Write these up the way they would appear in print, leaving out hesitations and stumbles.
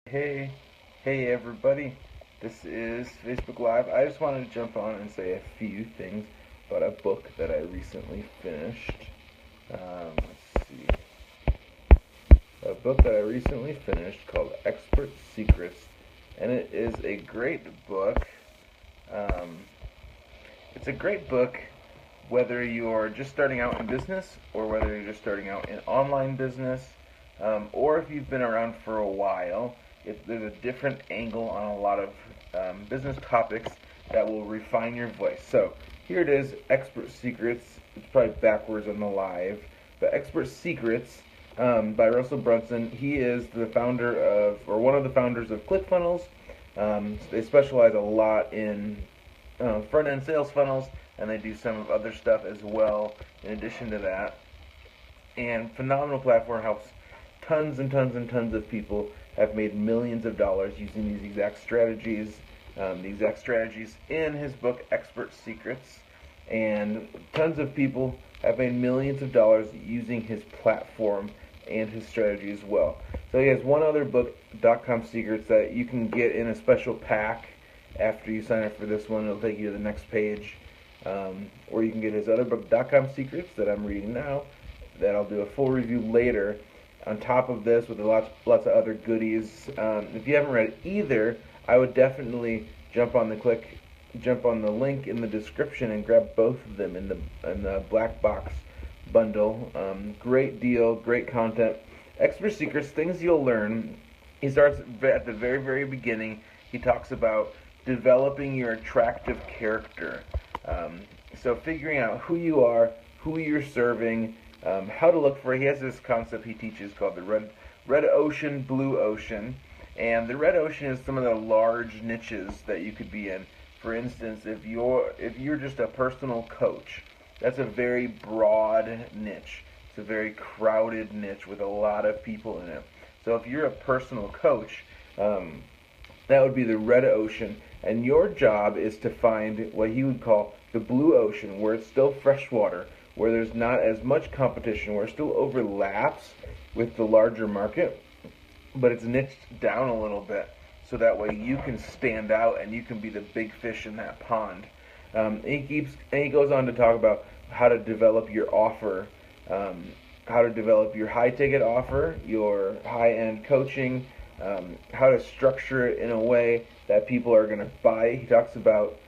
Hey, hey everybody. This is Facebook Live. I just wanted to jump on and say a few things about a book that I recently finished. Let's see. A book that I recently finished called Expert Secrets, and it is a great book. Um, it's a great book whether you're just starting out in business or whether you're just starting out in online business, or if you've been around for a while. There's a different angle on a lot of business topics that will refine your voice. So here it is, Expert Secrets. It's probably backwards on the live, but Expert Secrets by Russell Brunson. He is the founder of, or one of the founders of ClickFunnels. They specialize a lot in front-end sales funnels, and they do some other stuff as well in addition to that. And phenomenal platform, helps tons and tons and tons of people have made millions of dollars using these exact strategies, in his book Expert Secrets. And tons of people have made millions of dollars using his platform and his strategy as well. So he has one other book, .com Secrets, that you can get in a special pack after you sign up for this one. It'll take you to the next page. Or you can get his other book, .com Secrets, that I'm reading now, that I'll do a full review later, on top of this with lots of other goodies. If you haven't read either, I would definitely jump on the link in the description and grab both of them in the black box bundle. Great deal, great content. Expert Secrets, things you'll learn. He starts at the very, very beginning. He talks about developing your attractive character. So figuring out who you are, who you're serving, how to look for it. He has this concept he teaches called the red ocean, blue ocean. And the red ocean is some of the large niches that you could be in. For instance, if you're just a personal coach, that's a very broad niche. It's a very crowded niche with a lot of people in it. So if you're a personal coach, that would be the red ocean, and your job is to find what he would call the blue ocean, where it's still freshwater, where there's not as much competition, where it still overlaps with the larger market, but it's niched down a little bit, so that way you can stand out and you can be the big fish in that pond. He goes on to talk about how to develop your offer, how to develop your high ticket offer, your high end coaching, how to structure it in a way that people are going to buy. He talks about,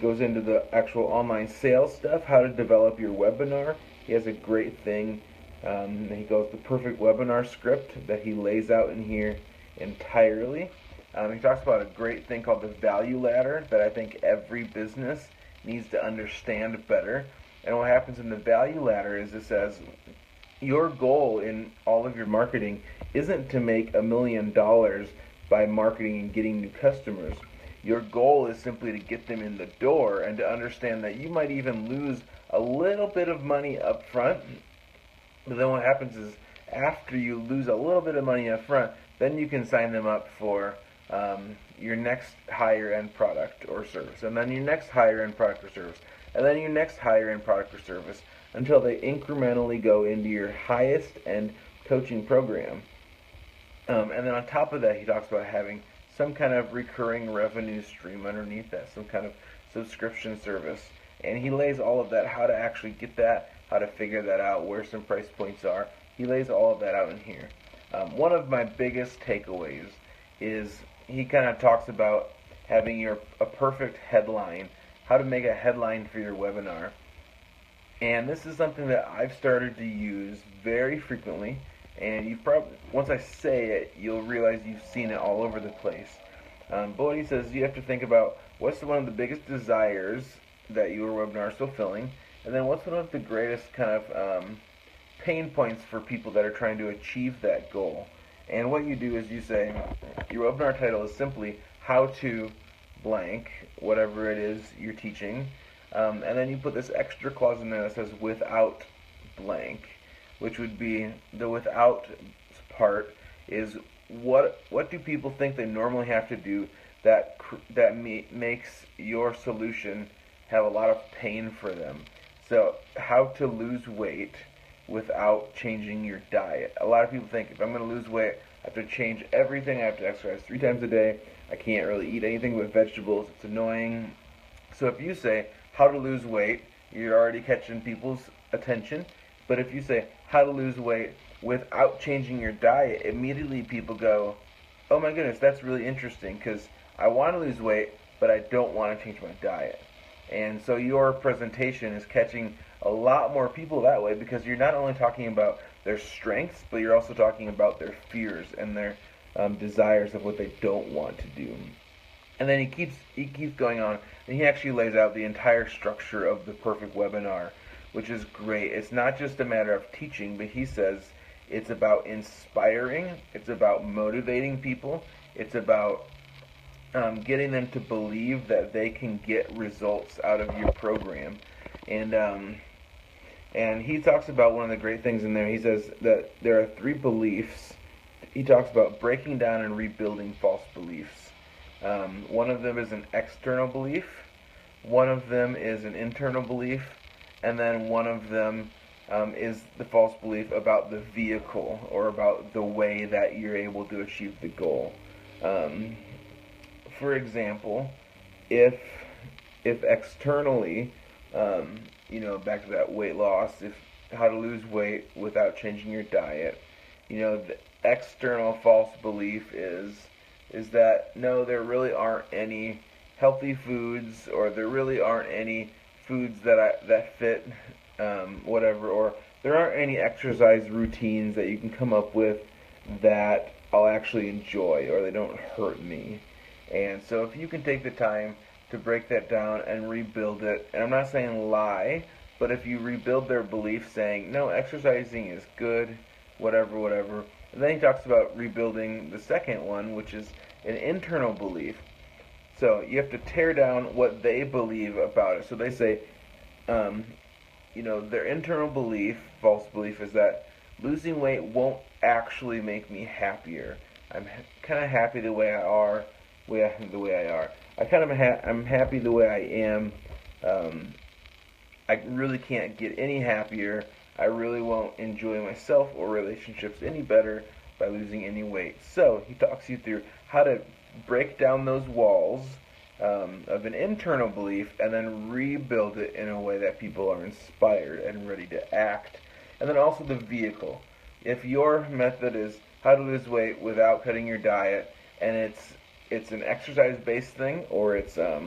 goes into the actual online sales stuff, how to develop your webinar. He has a great thing. He goes the perfect webinar script that he lays out in here entirely. He talks about a great thing called the value ladder that I think every business needs to understand better. And what happens in the value ladder is it says your goal in all of your marketing isn't to make $1 million by marketing and getting new customers. Your goal is simply to get them in the door and to understand that you might even lose a little bit of money up front. But then what happens is after you lose a little bit of money up front, then you can sign them up for your next higher end product or service, and then your next higher end product or service, and then your next higher end product or service, until they incrementally go into your highest end coaching program. And then on top of that, he talks about having some kind of recurring revenue stream underneath that, some kind of subscription service. And he lays all of that, how to actually get that, how to figure that out, where some price points are. He lays all of that out in here. One of my biggest takeaways is he kind of talks about having a perfect headline, how to make a headline for your webinar. And this is something that I've started to use very frequently. And you've probably, once I say it, you'll realize you've seen it all over the place. But what he says, you have to think about what's one of the biggest desires that your webinar is fulfilling, and then what's one of the greatest kind of pain points for people that are trying to achieve that goal. And what you do is you say, your webinar title is simply how to blank, whatever it is you're teaching, and then you put this extra clause in there that says without blank, which would be the without part is what do people think they normally have to do that makes your solution have a lot of pain for them. So how to lose weight without changing your diet. A lot of people think if I'm going to lose weight, I have to change everything. I have to exercise 3 times a day. I can't really eat anything but vegetables. It's annoying. So if you say how to lose weight, you're already catching people's attention. But if you say how to lose weight without changing your diet, immediately people go, oh my goodness, that's really interesting because I want to lose weight, but I don't want to change my diet. And so your presentation is catching a lot more people that way because you're not only talking about their strengths, but you're also talking about their fears and their desires of what they don't want to do. And then he keeps going on, and he actually lays out the entire structure of the perfect webinar, which is great. It's not just a matter of teaching, but he says it's about inspiring, it's about motivating people, it's about getting them to believe that they can get results out of your program. And he talks about one of the great things in there. He says that there are 3 beliefs. He talks about breaking down and rebuilding false beliefs. One of them is an external belief, one of them is an internal belief, and then one of them is the false belief about the vehicle or about the way that you're able to achieve the goal. For example, if externally, back to that weight loss, if how to lose weight without changing your diet, the external false belief is that no, there really aren't any healthy foods, or there really aren't any foods that fit whatever, or there aren't any exercise routines that you can come up with that I'll actually enjoy, or they don't hurt me. And so if you can take the time to break that down and rebuild it, and I'm not saying lie, but if you rebuild their belief saying, no, exercising is good, whatever. And then he talks about rebuilding the second one, which is an internal belief. So you have to tear down what they believe about it. So they say, their internal belief, false belief, is that losing weight won't actually make me happier. I'm kind of happy the way I are. I'm happy the way I am. I really can't get any happier. I really won't enjoy myself or relationships any better by losing any weight. So he talks you through how to break down those walls of an internal belief and then rebuild it in a way that people are inspired and ready to act. And then also the vehicle. If your method is how to lose weight without cutting your diet, and it's an exercise-based thing, or it's a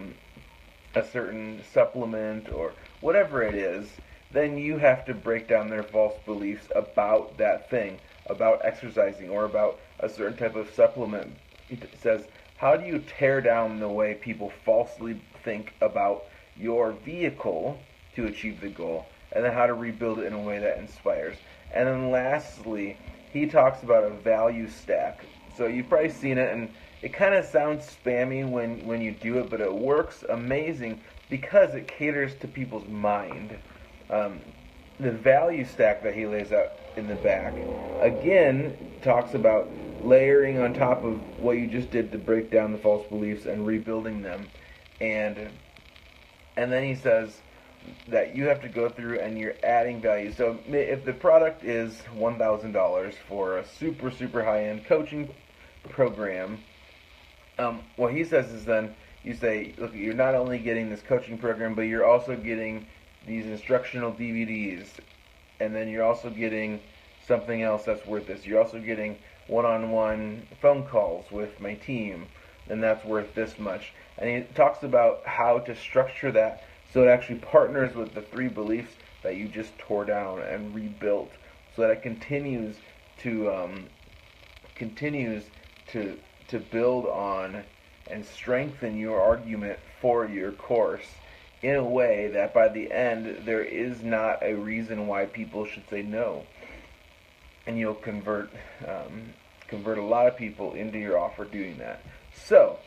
certain supplement, or whatever it is, then you have to break down their false beliefs about that thing, about exercising, or about a certain type of supplement. It says, how do you tear down the way people falsely think about your vehicle to achieve the goal, and then how to rebuild it in a way that inspires. And then lastly, he talks about a value stack. So you've probably seen it, and it kind of sounds spammy when you do it, but it works amazing because it caters to people's mind. The value stack that he lays out in the back, again, talks about layering on top of what you just did to break down the false beliefs and rebuilding them. And then he says that you have to go through and you're adding value. So if the product is $1,000 for a super, super high-end coaching program, what he says is then you say, look, you're not only getting this coaching program, but you're also getting these instructional DVDs, and then you're also getting something else that's worth this. You're also getting one-on-one phone calls with my team, and that's worth this much. And he talks about how to structure that so it actually partners with the 3 beliefs that you just tore down and rebuilt, so that it continues to build on and strengthen your argument for your course in a way that by the end there is not a reason why people should say no. And you'll convert a lot of people into your offer doing that. So,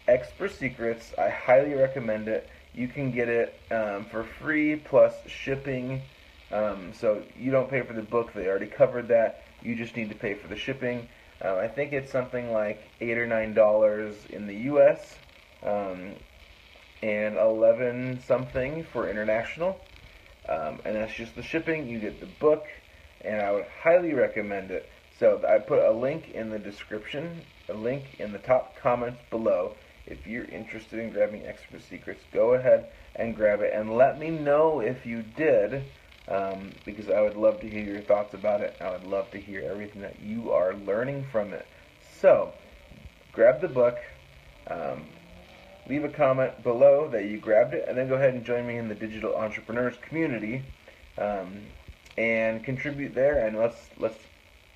Expert Secrets, I highly recommend it. You can get it for free plus shipping. So you don't pay for the book. They already covered that. You just need to pay for the shipping. I think it's something like $8 or $9 in the U.S. And $11 something for international. And that's just the shipping. You get the book, and I would highly recommend it. So I put a link in the description, a link in the top comments below. If you're interested in grabbing extra secrets, go ahead and grab it and let me know if you did, because I would love to hear your thoughts about it. I would love to hear everything that you are learning from it. So grab the book, leave a comment below that you grabbed it, and then go ahead and join me in the Digital Entrepreneurs community, and contribute there, and let's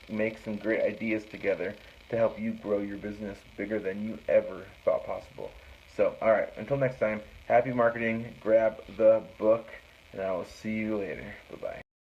make some great ideas together to help you grow your business bigger than you ever thought possible. So, alright, until next time, happy marketing, grab the book, and I will see you later. Bye-bye.